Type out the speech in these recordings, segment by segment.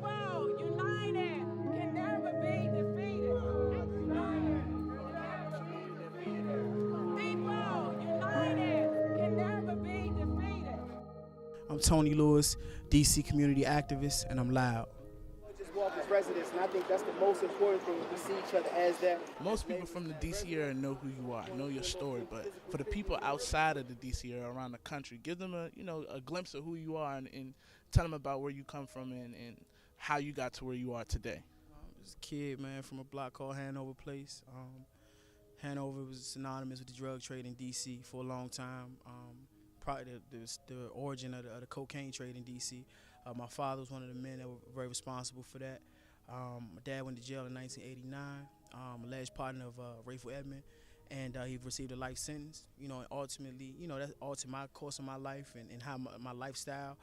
People united can never be defeated. United can never be defeated. People united can never be defeated. I'm Tony Lewis, DC community activist, and I'm loud. Just walk as residents, and I think that's the most important thing. We see each other as that. Most people from the DC area know who you are, know your story, but for the people outside of the DC area, around the country, give them a glimpse of who you are and tell them about where you come from and how you got to where you are today. Just a kid, man, from a block called Hanover Place. Hanover was synonymous with the drug trade in DC for a long time. Probably the origin of the cocaine trade in D.C. My father was one of the men that were very responsible for that. My dad went to jail in 1989, alleged partner of Rayful Edmond, and he received a life sentence. And ultimately, that altered my course of my life and how my lifestyle.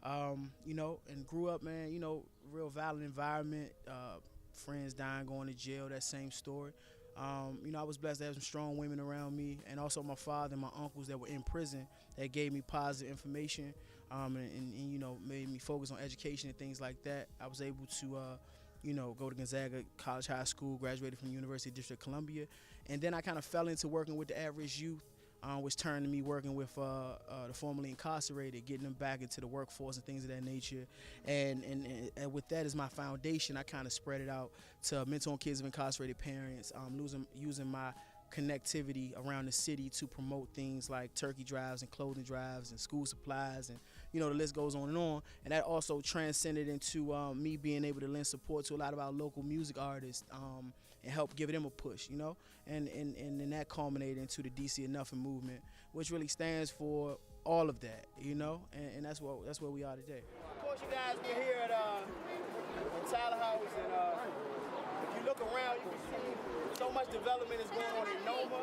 And grew up, man. Real violent environment. Friends dying, going to jail. That same story. I was blessed to have some strong women around me, and also my father and my uncles that were in prison that gave me positive information and made me focus on education and things like that. I was able to go to Gonzaga College High School, graduated from the University of District of Columbia, and then I kind of fell into working with the at-risk youth, which turned to me working with the formerly incarcerated, getting them back into the workforce and things of that nature. And with that as my foundation, I kind of spread it out to mentoring kids of incarcerated parents, using my connectivity around the city to promote things like turkey drives and clothing drives and school supplies, and the list goes on. And that also transcended into me being able to lend support to a lot of our local music artists and help give them a push, and that culminated into the DC Enoughin' movement, which really stands for all of that, and that's where we are today. Of course, you guys get here at Tyler House, and if you look around, you can see so much development is going on in Noma.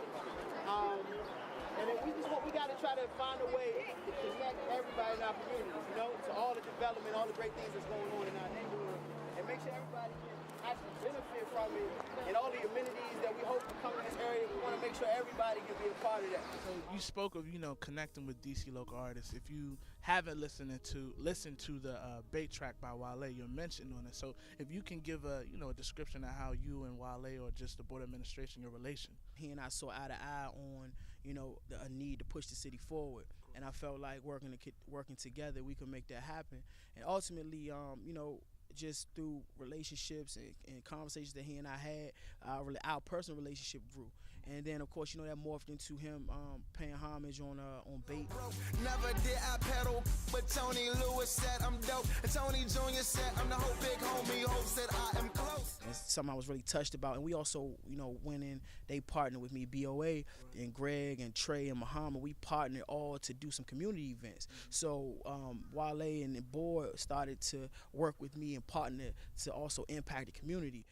And then we got to try to find a way to connect everybody in our communities, to all the development, all the great things that's going on in our neighborhood, and make sure everybody can actually benefit from it and all the amenities that we hope to come in this area. We want to make sure everybody can be a part of that. So you spoke of connecting with DC local artists. If you haven't listened to the Bait track by Wale, you're mentioned on it. So if you can give a description of how you and Wale or just the board administration, your relation. He and I saw eye to eye on a need to push the city forward, and I felt like working together we could make that happen. And ultimately, just through relationships and conversations that he and I had, our personal relationship grew. And then, of course, that morphed into him paying homage on Bait. Never did I pedal, but Tony Lewis said I'm dope. And Tony Jr. said I'm the whole big homie. Hope said I am close. It's something I was really touched about. And we also, went in, they partnered with me, BOA, and Greg and Trey and Muhammad. We partnered all to do some community events. So Wale and the board started to work with me and partner to also impact the community.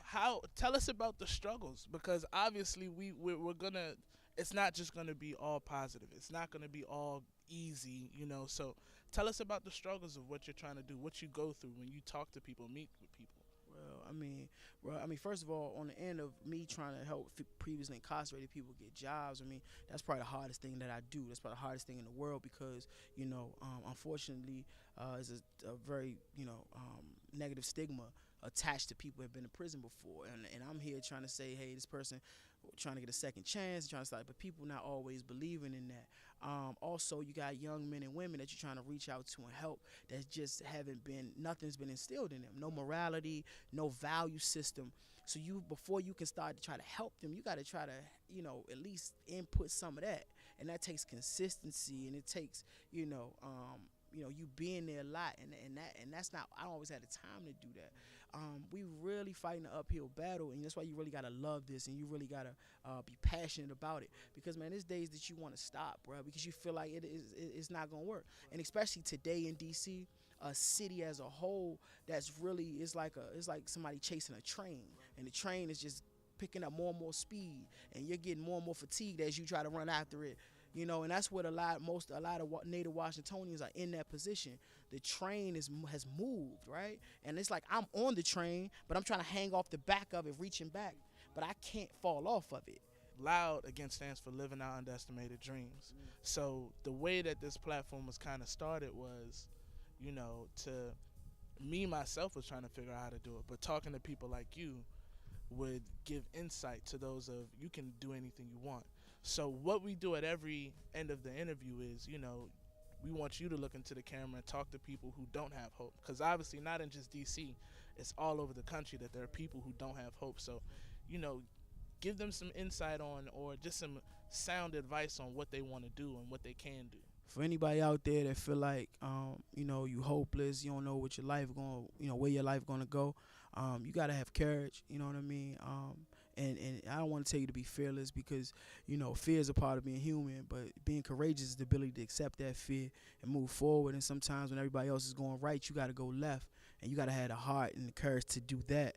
Tell us about the struggles, because obviously we're gonna, it's not just gonna be all positive. It's not gonna be all easy, so tell us about the struggles of what you're trying to do, what you go through when you talk to people, meet with people. Well, first of all, on the end of me trying to help previously incarcerated people get jobs, that's probably the hardest thing that I do. That's probably the hardest thing in the world because, unfortunately, there's a very, negative stigma attached to people who have been in prison before. And I'm here trying to say, hey, this person trying to get a second chance, trying to start, but people not always believing in that. Also, you got young men and women that you're trying to reach out to and help that just nothing's been instilled in them. No morality, no value system. So before you can start to try to help them, you got to try to, at least input some of that. And that takes consistency, and it takes, you being there a lot, and that's not, I don't always have the time to do that. We really fighting an uphill battle, and that's why you really gotta love this, and you really gotta be passionate about it. Because man, there's days that you want to stop, bro, because you feel like it's not gonna work. And especially today in DC, a city as a whole, that's really it's like somebody chasing a train, and the train is just picking up more and more speed, and you're getting more and more fatigued as you try to run after it. And that's what a lot of native Washingtonians are in that position. The train has moved, right? And it's like I'm on the train, but I'm trying to hang off the back of it, reaching back, but I can't fall off of it. LOUD, again, stands for Living Our Underestimated Dreams. So the way that this platform was kind of started was, to me myself was trying to figure out how to do it, but talking to people like you would give insight to those of you can do anything you want. So what we do at every end of the interview is, you know, we want you to look into the camera and talk to people who don't have hope, because obviously not in just DC, it's all over the country that there are people who don't have hope. So, you know, give them some insight on, or just some sound advice on what they want to do and what they can do. For anybody out there that feel like, you know, you hopeless, you don't know what your life going, you know, where your life going to go, you got to have courage, you know what I mean? And I don't want to tell you to be fearless, because, you know, fear is a part of being human, but being courageous is the ability to accept that fear and move forward. And sometimes when everybody else is going right, you got to go left, and you got to have the heart and the courage to do that.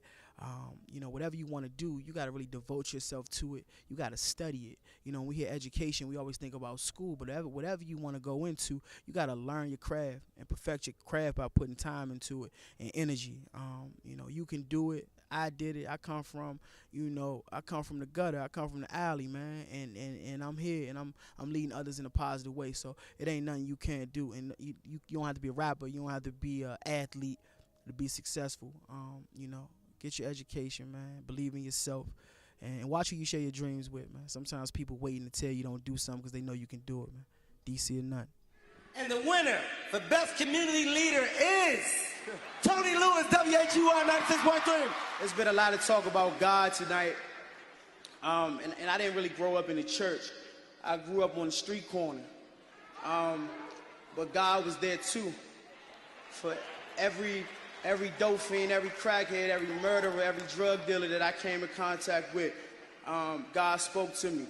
You know, whatever you want to do, you got to really devote yourself to it. You got to study it. You know, when we hear education, we always think about school, but whatever you want to go into, you got to learn your craft and perfect your craft by putting time into it and energy. You know, you can do it. I did it. I come from, you know, I come from the gutter. I come from the alley, man, and I'm here, and I'm leading others in a positive way. So it ain't nothing you can't do, and you don't have to be a rapper. You don't have to be an athlete to be successful. You know, get your education, man. Believe in yourself, and watch who you share your dreams with, man. Sometimes people waiting to tell you don't do something because they know you can do it, man. DC or none. And the winner for Best Community Leader is Tony Lewis, WHUR 96.3. There's been a lot of talk about God tonight, and I didn't really grow up in the church. I grew up on the street corner, but God was there too. For every dope fiend, every crackhead, every murderer, every drug dealer that I came in contact with, God spoke to me.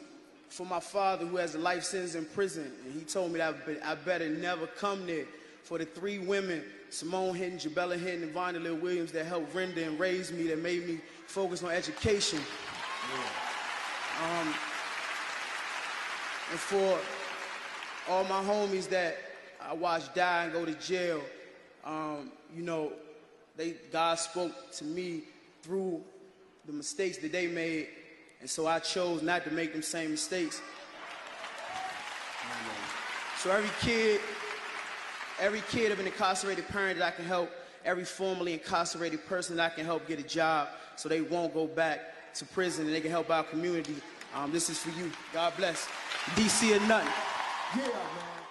For my father, who has a life sentence in prison, and he told me that I better never come there. For the 3 women, Simone Hinton, Jabella Hinton, and Vonda Lil Williams, that helped render and raise me, that made me focus on education. Yeah. And for all my homies that I watched die and go to jail, you know, God spoke to me through the mistakes that they made, and so I chose not to make them same mistakes. So every kid of an incarcerated parent that I can help, every formerly incarcerated person that I can help get a job so they won't go back to prison and they can help our community, this is for you. God bless. DC or nothing. Yeah, man.